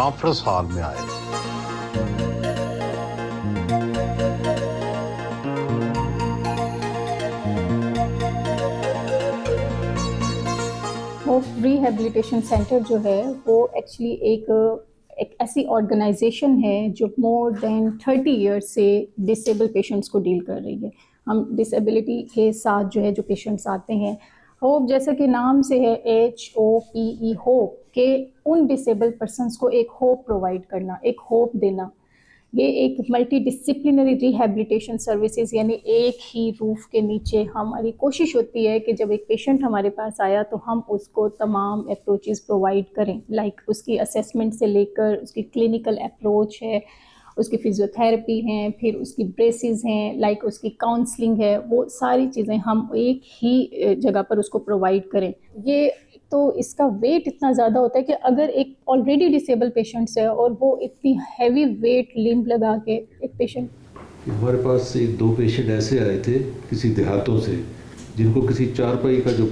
Conference hall में आए। Hope rehabilitation centre जो है वो एक्चुअली एक ऐसी ऑर्गेनाइजेशन है जो मोर देन 30 इयर्स से डिसेबल पेशेंट्स को डील कर रही है। हम डिसेबिलिटी के साथ जो है जो पेशेंट्स आते हैं, होप जैसा कि नाम से है HOPE होप, के उन डिसेबल पर्सनस को एक होप प्रोवाइड करना, एक होप देना। ये एक मल्टी डिसिप्लिनरी रिहैबिलिटेशन सर्विसेज, यानी एक ही रूफ के नीचे हमारी कोशिश होती है कि जब एक पेशेंट हमारे पास आया तो हम उसको तमाम अप्रोचेस प्रोवाइड करें, लाइक उसकी असेसमेंट से लेकर उसकी क्लिनिकल अप्रोच है, उसकी फिजियोथेरेपी हैं, फिर उसकी ब्रेसेस हैं, लाइक उसकी काउंसलिंग है, वो सारी चीज़ें हम एक ही जगह पर उसको प्रोवाइड करें। ये तो इसका वेट इतना ज़्यादा होता है कि अगर एक ऑलरेडी डिसेबल पेशेंट्स है और वो इतनी हैवी वेट लिम्ब लगा के एक पेशेंट। हमारे पास एक दो पेशेंट ऐसे आए थे किसी देहातों से, जिनको किसी चारपाई का जो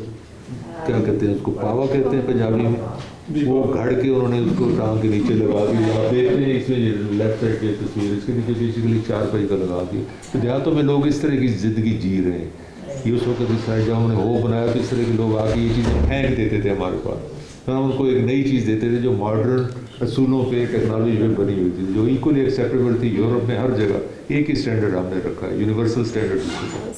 क्या कहते हैं उसको पावा कहते हैं पंजाबी में, वो घड़ के उन्होंने उसको टांग के नीचे लगा दिया। आप देख रहे हैं इसमें लेफ्ट साइड की तस्वीर, इसके नीचे बेसिकली चारपाई का लगा दिया। तो देहातों में लोग इस तरह की ज़िंदगी जी रहे हैं। ये उस वक्त इस साइड जब हमने वो बनाया तो इस तरह के लोग आके ये चीज़ें फेंक देते थे हमारे पास, तो हम उनको एक नई चीज़ देते थे जो मॉडर्न असूलों पे टेक्नोलॉजी पे बनी हुई थी, जो इक्वली एक्सेप्टेबल थी। यूरोप में हर जगह एक ही स्टैंडर्ड हमने रखा है, यूनिवर्सल स्टैंडर्ड।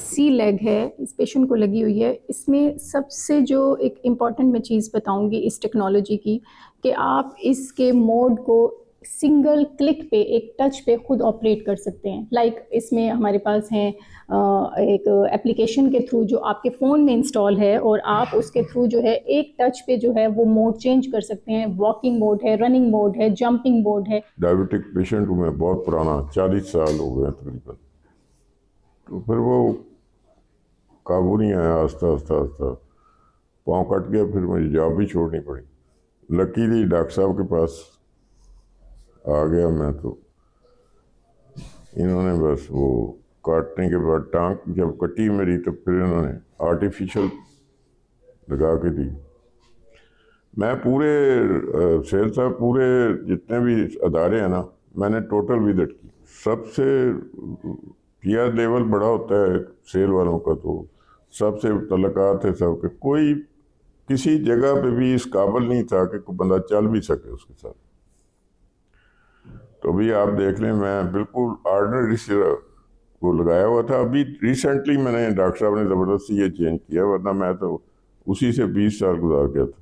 सी लेग है इस पेशेंट को लगी हुई है। इसमें सबसे जो एक इम्पॉर्टेंट मैं चीज़ बताऊंगी इस टेक्नोलॉजी की, कि आप इसके मोड को सिंगल क्लिक पे, एक टच पे खुद ऑपरेट कर सकते हैं। लाइक इसमें हमारे पास हैं एक एप्लीकेशन के थ्रू जो आपके फ़ोन में इंस्टॉल है, और आप उसके थ्रू जो है एक टच पे जो है वो मोड चेंज कर सकते हैं। वॉकिंग मोड है, रनिंग मोड है, जंपिंग मोड है। डायबिटिक पेशेंट हूँ मैं, बहुत पुराना, 40 साल हो गए तकरीबन। तो फिर वो काबू नहीं आया, आस्ता आस्ता आस्ता पाँव कट गया, फिर मुझे जॉब भी छोड़नी पड़ी। लकीली डॉक्टर साहब के पास आ गया मैं, तो इन्होंने बस वो काटने के बाद टांग जब कटी मेरी, तो फिर इन्होंने आर्टिफिशियल लगा के दी। मैं पूरे सेल साहब, पूरे जितने भी अदारे हैं ना, मैंने टोटल विजिट की। सबसे पीआर लेवल बड़ा होता है सेल वालों का, तो सबसे तल्लुकात है सबके। कोई किसी जगह पे भी इस काबिल नहीं था कि कोई बंदा चल भी सके उसके साथ। तो भी आप देख लें, मैं बिल्कुल ऑर्डिनरी से वो लगाया हुआ था। अभी रिसेंटली मैंने डॉक्टर साहब ने ज़बरदस्ती ये चेंज किया, वरना मैं तो उसी से 20 साल गुजार गया था।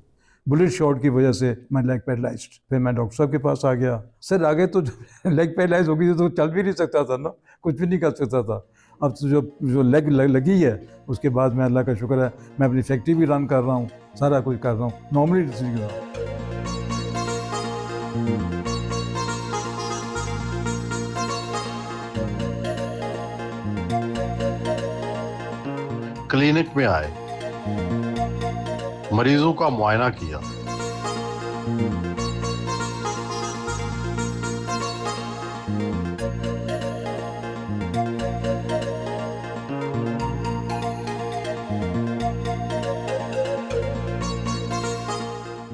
बुलेट शॉट की वजह से मैं लेग पैरालाइज्ड। फिर मैं डॉक्टर साहब के पास आ गया। सर आगे तो लेग पैरालाइज हो गई तो चल भी नहीं सकता था ना, कुछ भी नहीं कर सकता था। अब तो जो लेग लगी है, उसके बाद मैं, अल्लाह का शुक्र है, मैं अपनी फैक्ट्री भी रन कर रहा हूँ, सारा कुछ कर रहा हूँ, नॉर्मली कर रहा हूँ। क्लिनिक में आए, मरीजों का मुआयना किया,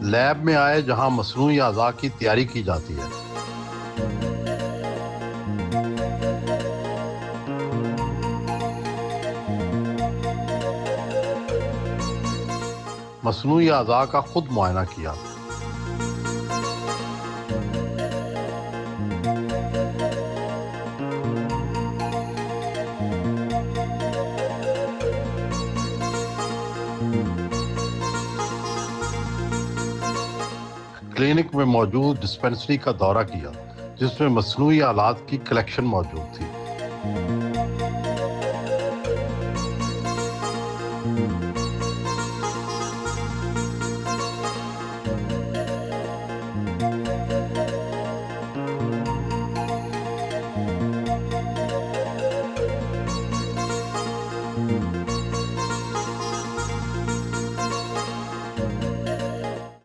लैब में आए जहां मसनूई अज़ा की तैयारी की जाती है। मसनूई अज़ा का खुद मुआयना किया। क्लिनिक में मौजूद डिस्पेंसरी का दौरा किया, जिसमें मसनूई आलात की कलेक्शन मौजूद थी।